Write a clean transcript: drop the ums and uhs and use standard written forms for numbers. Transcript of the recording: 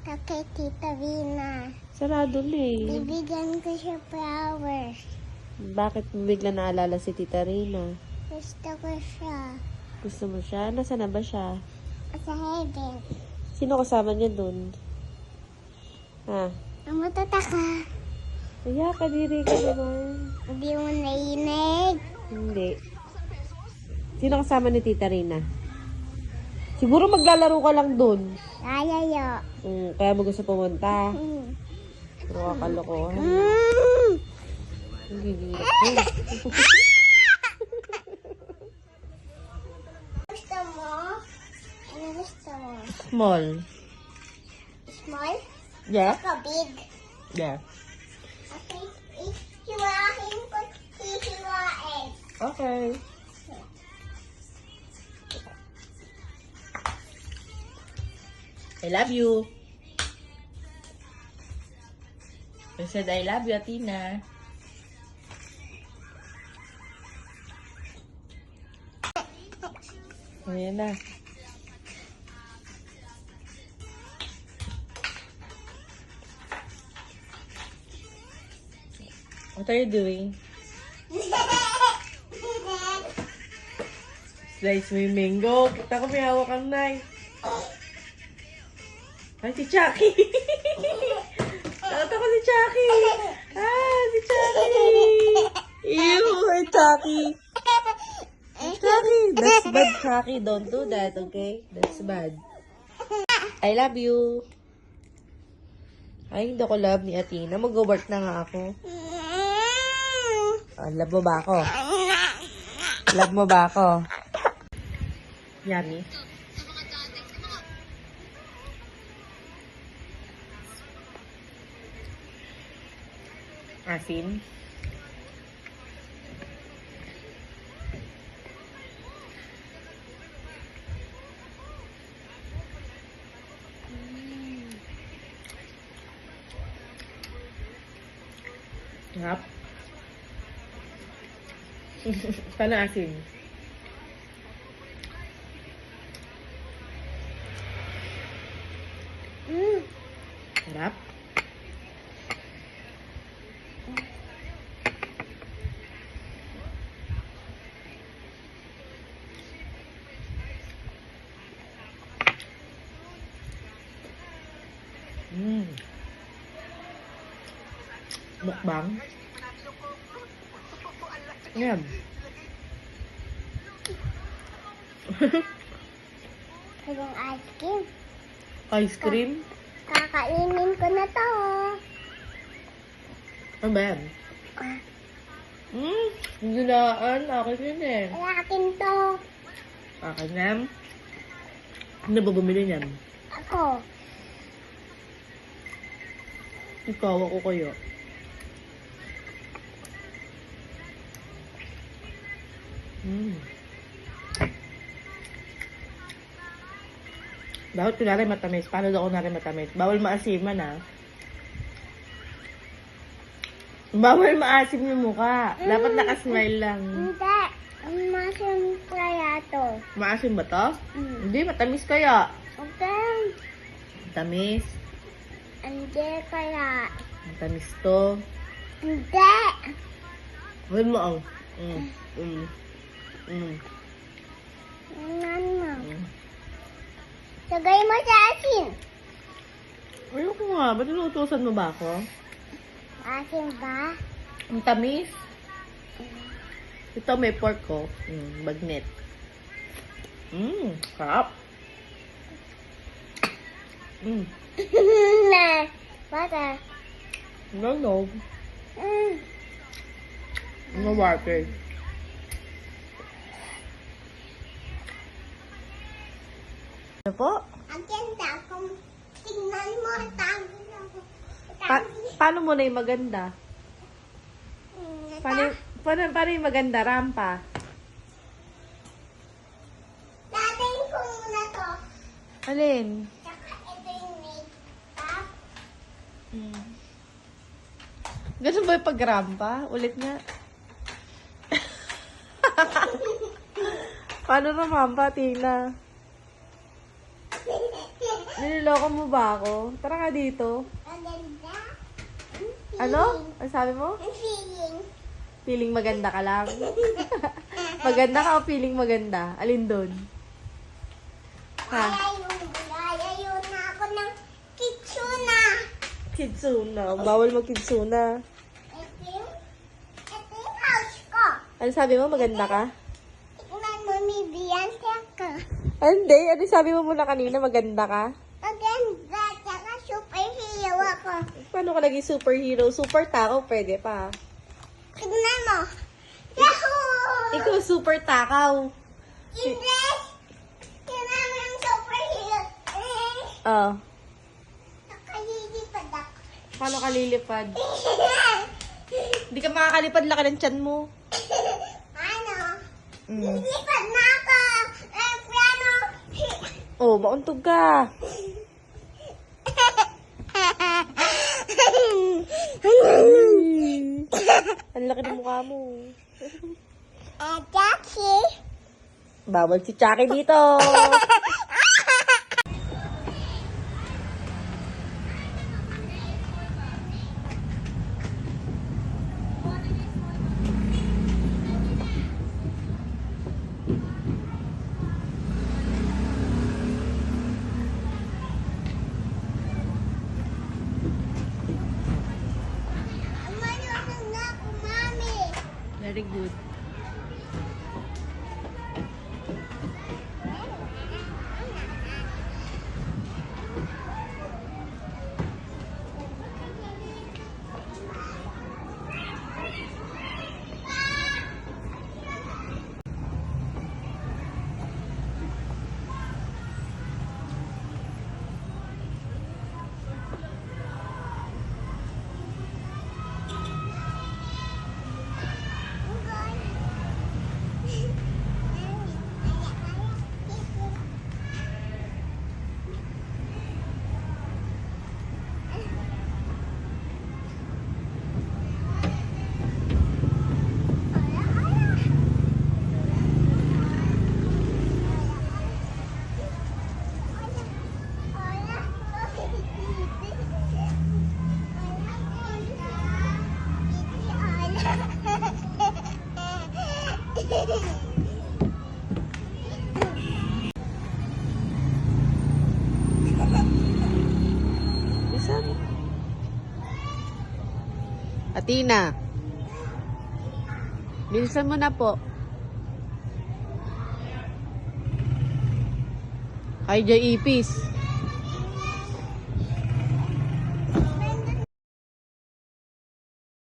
Kay Tita Vina. Sarado na eh. Bibigyan ko siya flowers. Bakit bigla naalala si Tita Rina? Gusto ko siya. Gusto mo siya? Nasaan na ba siya? Sa heaven. Sino kasama niya dun? Ha? Matataka. Kaya kadiri ka naman. Hindi mo nainig. Hindi. Sino kasama ni Tita Rina? Siguro maglalaro ka lang dun. Ayayo. Kaya mo gusto pumunta. Mm. Pero kakalokohan. Mm. Hindi dito. Gusto mo? Ano gusto mo? Small. Small? Yeah? Ako big. Yeah. Okay. Hiwain ko. Hihiwain. Okay. I love you. I said I love you, Athena. Ayan na. What are you doing? Slice mo yung mango. Kita ko may hawak kang knife. Ay, si Chucky! Nakita ko si Chucky! Ah, si Chucky! Ew, ay Chucky! Chucky! That's bad, Chucky. Don't do that, okay? That's bad. I love you. Ay, hindi ko love ni Athena. Mag-work na nga ako. Love mo ba ako? Love mo ba ako? Yummy. Asin. Sarap. Paano asin? Sarap. Mukbang. Yan. Yung ice cream. Ice cream? Kakainin ko na to. Ano ba yan? Gulaan. Akin yun eh. Ay, akin to. Akin yan. Ano ba bumili niyan? Ako. Ikaw, ako kayo. Dapat kunwari matamis. Paano daw kunwari matamis? Bawal maasiman, ah. Bawal maasim yung mukha. Dapat nakasmile lang. Hindi. Masim kaya to. Maasim ba to? Hindi, matamis kaya. Okay. Matamis. Hindi kaya. Matamis to. Hindi. Huwag mo ang. Ano? Sagay mo sa asin. Ayoko nga. Ba't inuutosan mo ba ako? Asin ba? Ang tamis. Ito may pork ko. Bagnet. Sarap. Na. Bata. No. No water. Ano po? Ang ganda kung tingnan mo ang tago na. Paano mo na yung maganda? Paano yung maganda? Rampa? Dadayin ko muna to. Alin? Tsaka ito yung makeup. Ganun ba yung pag-rampa? Ulit nga. Paano na rampa, Tina? Niloloko mo ba ako? Tara nga dito. Maganda. Ano? Ano sabi mo? Ang feeling. Feeling maganda ka lang? Maganda ka o feeling maganda? Alin doon? Ha? Ayaw na ako ng kitsuna. Kitsuna. Bawal mag-kitsuna. Ito yung house ko. Ano sabi mo? Maganda ka? Tingnan mo, may Beyonce ako. Hindi. Ano sabi mo muna kanina? Maganda ka? Maganda, tsaka superhero ako. Paano ka naging superhero? Super takaw, pwede pa. Tingnan mo. Yahoo! Ikaw super takaw. Hindi. Tingnan mo yung superhero. Oh. Nakalilipad ako. Paano ka lilipad? Hindi ka makakalipad, laki ng tiyan mo. Ano? Mm. Lilipad na ako. Piano. Oh, mauntog ka. Ang laki ng mukha mo. Jackie. Bawal si Chucky dito. Marunong na ako, Mami. Very good. Bisan. Atina. Bilisan mo na po. Kay Jay Ipis.